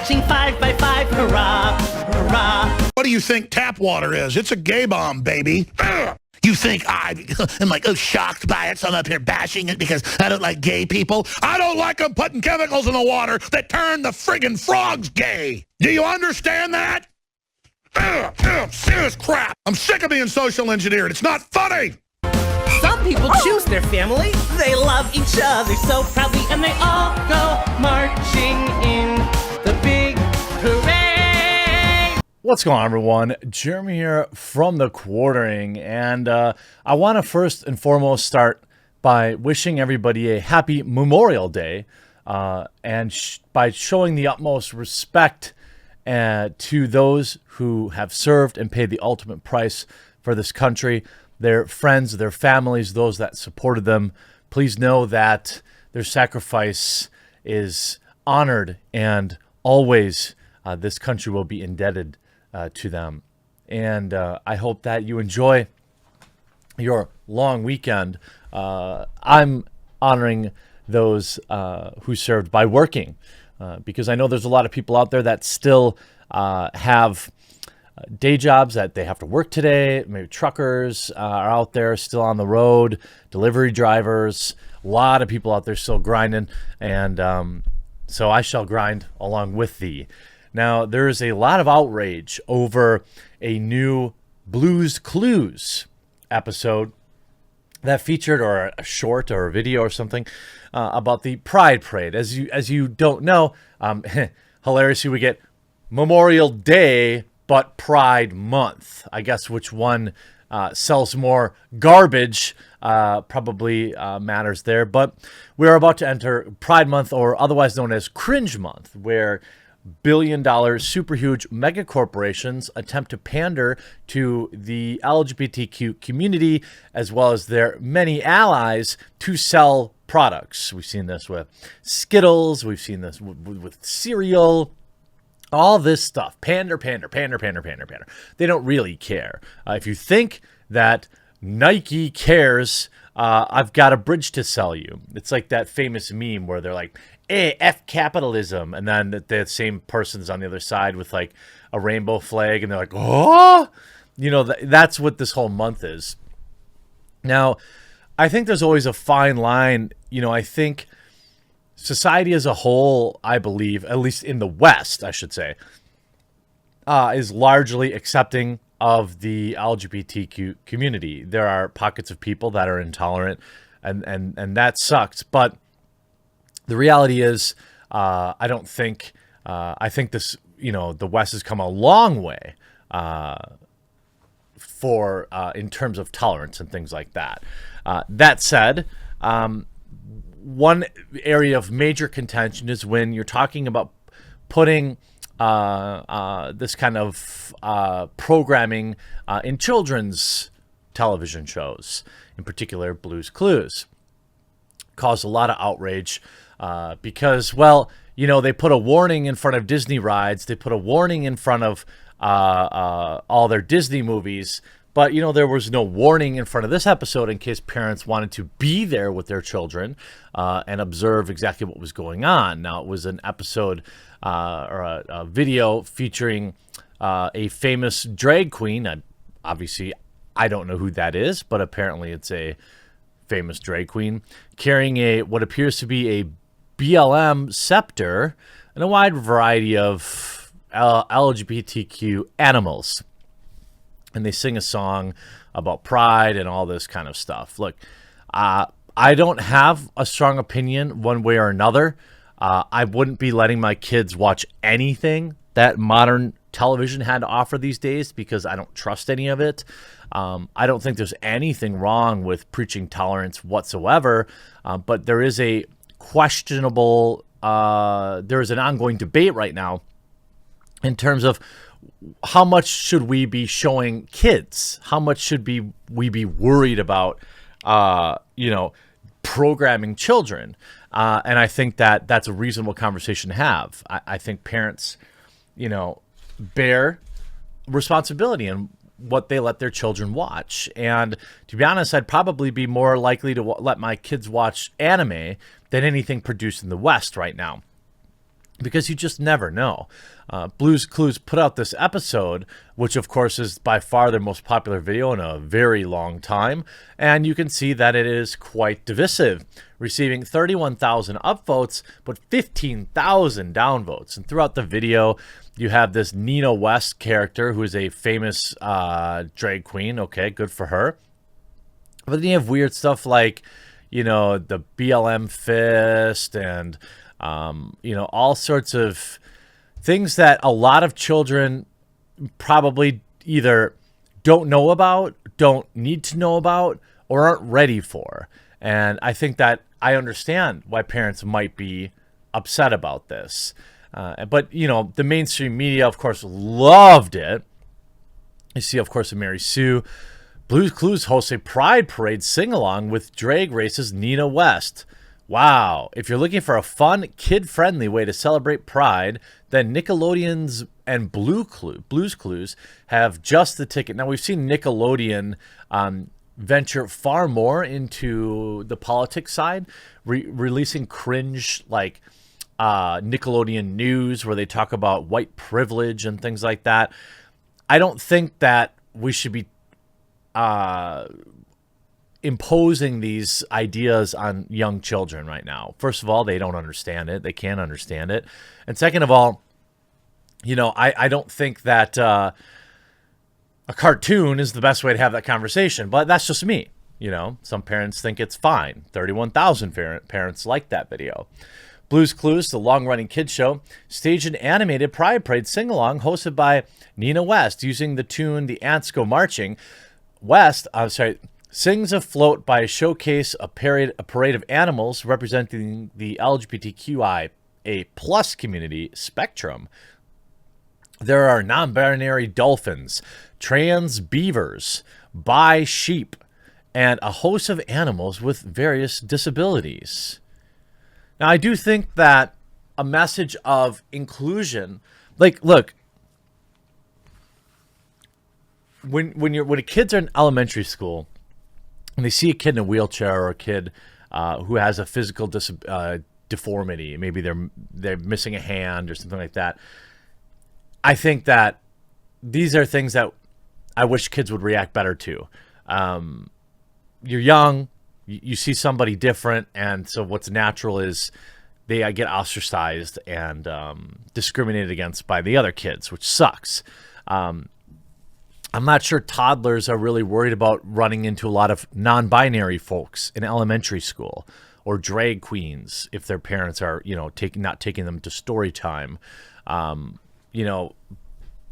marching 5 by 5, hurrah, hurrah. What do you think tap water is? It's a gay bomb, baby. Ugh. You think I am like, shocked by it, so I'm up here bashing it because I don't like gay people? I don't like them putting chemicals in the water that turn the friggin' frogs gay. Do you understand that? Serious crap. I'm sick of being social engineered. It's not funny. Some people choose their family. They love each other so proudly, and they all go marching in the big parade. What's going on, everyone? Jeremy here from The Quartering, and I want to first and foremost start by wishing everybody a happy Memorial Day, and by showing the utmost respect to those who have served and paid the ultimate price for this country, their friends, their families, those that supported them. Please know that their sacrifice is honored, and always this country will be indebted to them. And I hope that you enjoy your long weekend. I'm honoring those who served by working, because I know there's a lot of people out there that still have day jobs that they have to work today. Maybe truckers are out there still on the road, delivery drivers, a lot of people out there still grinding, and so I shall grind along with thee. Now, there is a lot of outrage over a new Blue's Clues episode that featured, or a short or a video or something, about the Pride Parade. As you don't know, hilariously, we get Memorial Day, but Pride Month. I guess which one sells more garbage probably matters there. But we're about to enter Pride Month, or otherwise known as Cringe Month, where billion-dollar, super huge mega corporations attempt to pander to the LGBTQ community as well as their many allies to sell products. We've seen this with Skittles. We've seen this with cereal. All this stuff. Pander. They don't really care. If you think that Nike cares, I've got a bridge to sell you. It's like that famous meme where they're like, hey, F capitalism, and then the same person's on the other side with like a rainbow flag, and they're like, oh, that's what this whole month is. Now, I think there's always a fine line. I think society as a whole, I believe, at least in the West, I should say, is largely accepting of the LGBTQ community. There are pockets of people that are intolerant, and that sucks. But the reality is, I don't think, I think this, the West has come a long way in terms of tolerance and things like that. That said, one area of major contention is when you're talking about putting this kind of programming in children's television shows, in particular Blue's Clues. Caused a lot of outrage because, they put a warning in front of Disney rides. They put a warning in front of all their Disney movies. But, there was no warning in front of this episode in case parents wanted to be there with their children and observe exactly what was going on. Now, it was an episode or a video featuring a famous drag queen. Obviously, I don't know who that is, but apparently it's a famous drag queen carrying what appears to be a BLM scepter and a wide variety of LGBTQ animals. And they sing a song about pride and all this kind of stuff. Look, I don't have a strong opinion one way or another. I wouldn't be letting my kids watch anything that modern television had to offer these days because I don't trust any of it. I don't think there's anything wrong with preaching tolerance whatsoever, but there is a questionable, there is an ongoing debate right now in terms of how much should we be showing kids? How much should we be worried about, programming children? And I think that's a reasonable conversation to have. I think parents, bear responsibility in what they let their children watch. And to be honest, I'd probably be more likely to let my kids watch anime than anything produced in the West right now. because you just never know. Blue's Clues put out this episode, which of course is by far their most popular video in a very long time, and you can see that it is quite divisive, receiving 31,000 upvotes but 15,000 downvotes. And throughout the video, you have this Nina West character who is a famous drag queen. Okay, good for her. But then you have weird stuff like, you know, the BLM fist and you know, all sorts of things that a lot of children probably either don't know about, don't need to know about, or aren't ready for. And I think that I understand why parents might be upset about this. But, you know, the mainstream media, of course, loved it. You see, of course, Mary Sue. Blue's Clues hosts a Pride Parade sing-along with drag race's Nina West. Wow. If you're looking for a fun, kid-friendly way to celebrate Pride, then Nickelodeon's and Blue's Clues have just the ticket. Now, we've seen Nickelodeon venture far more into the politics side, releasing cringe like Nickelodeon News, where they talk about white privilege and things like that. I don't think that we should be imposing these ideas on young children right now. First of all, they don't understand it. They can't understand it. And second of all, you know, I don't think that a cartoon is the best way to have that conversation, but that's just me. You know, some parents think it's fine. 31,000 parents like that video. Blue's Clues, the long-running kids show, staged an animated Pride Parade sing-along hosted by Nina West using the tune "The Ants Go Marching." West, sings afloat by showcase a parade of animals representing the LGBTQIA+ community spectrum. There are non-binary dolphins, trans beavers, bi sheep, and a host of animals with various disabilities. Now, I do think that a message of inclusion, like, look, when kids are in elementary school and they see a kid in a wheelchair or a kid who has a physical deformity, maybe they're missing a hand or something like that, I think that these are things that I wish kids would react better to. You're young, you see somebody different, and so what's natural is they get ostracized and discriminated against by the other kids, which sucks. I'm not sure toddlers are really worried about running into a lot of non-binary folks in elementary school, or drag queens if their parents are, you know, not taking them to story time. You know,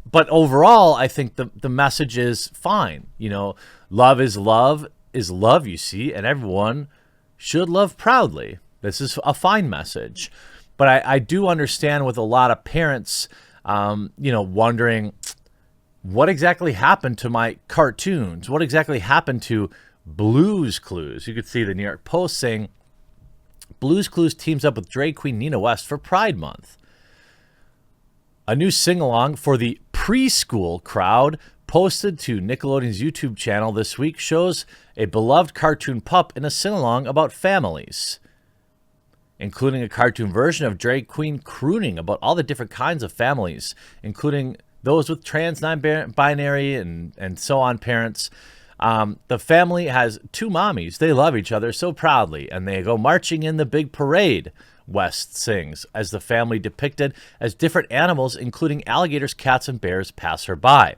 but overall, I think the message is fine. You know, love is love, you see, and everyone should love proudly. This is a fine message. But I do understand with a lot of parents, you know, wondering, what exactly happened to my cartoons? What exactly happened to Blue's Clues? You could see the New York Post saying, Blue's Clues teams up with drag queen Nina West for Pride Month. A new sing-along for the preschool crowd posted to Nickelodeon's YouTube channel this week shows a beloved cartoon pup in a sing-along about families, including a cartoon version of drag queen crooning about all the different kinds of families, including those with trans, non-binary, and so on parents. The family has two mommies. They love each other so proudly, and they go marching in the big parade, West sings, as the family depicted as different animals, including alligators, cats, and bears, pass her by.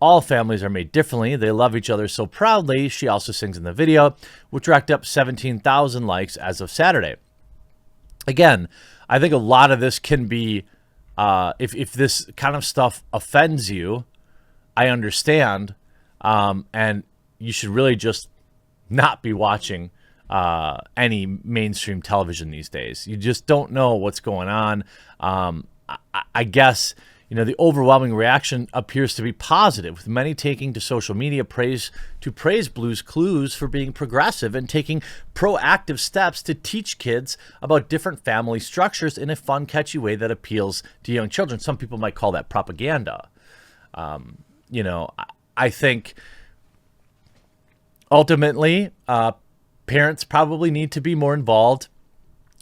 All families are made differently. They love each other so proudly, she also sings in the video, which racked up 17,000 likes as of Saturday. Again, I think a lot of this can be, if this kind of stuff offends you, I understand, and you should really just not be watching any mainstream television these days. You just don't know what's going on. I guess, you know, the overwhelming reaction appears to be positive, with many taking to social media praise Blue's Clues for being progressive and taking proactive steps to teach kids about different family structures in a fun, catchy way that appeals to young children. Some people might call that propaganda. You know, I think ultimately parents probably need to be more involved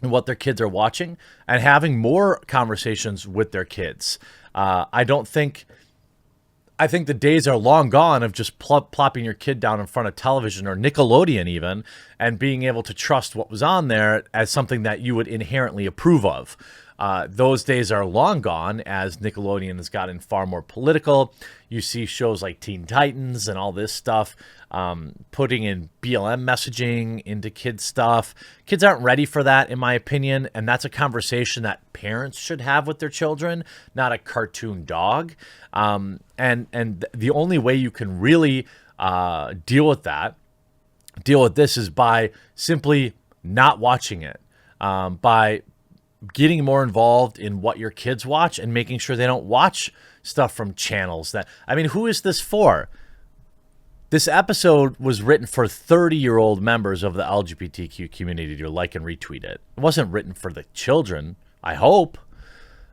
and what their kids are watching, and having more conversations with their kids. I think the days are long gone of just plopping your kid down in front of television or Nickelodeon even, and being able to trust what was on there as something that you would inherently approve of. Those days are long gone, as Nickelodeon has gotten far more political. You see shows like Teen Titans and all this stuff, putting in BLM messaging into kids' stuff. Kids aren't ready for that, in my opinion, and that's a conversation that parents should have with their children, not a cartoon dog. And the only way you can really deal with this is by simply not watching it, by getting more involved in what your kids watch and making sure they don't watch stuff from channels that, I mean, who is this for? This episode was written for 30-year-old members of the LGBTQ community to like and retweet it. It wasn't written for the children, I hope.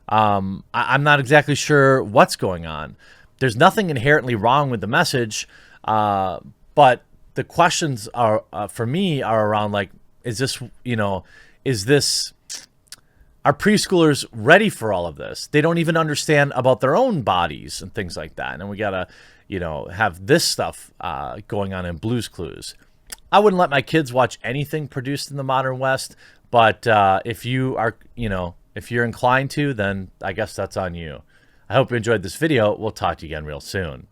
I'm not exactly sure what's going on. There's nothing inherently wrong with the message, but the questions are, for me, are around like, are preschoolers ready for all of this? They don't even understand about their own bodies and things like that. And we got to, have this stuff going on in Blue's Clues. I wouldn't let my kids watch anything produced in the modern West, but if you are, if you're inclined to, then I guess that's on you. I hope you enjoyed this video. We'll talk to you again real soon.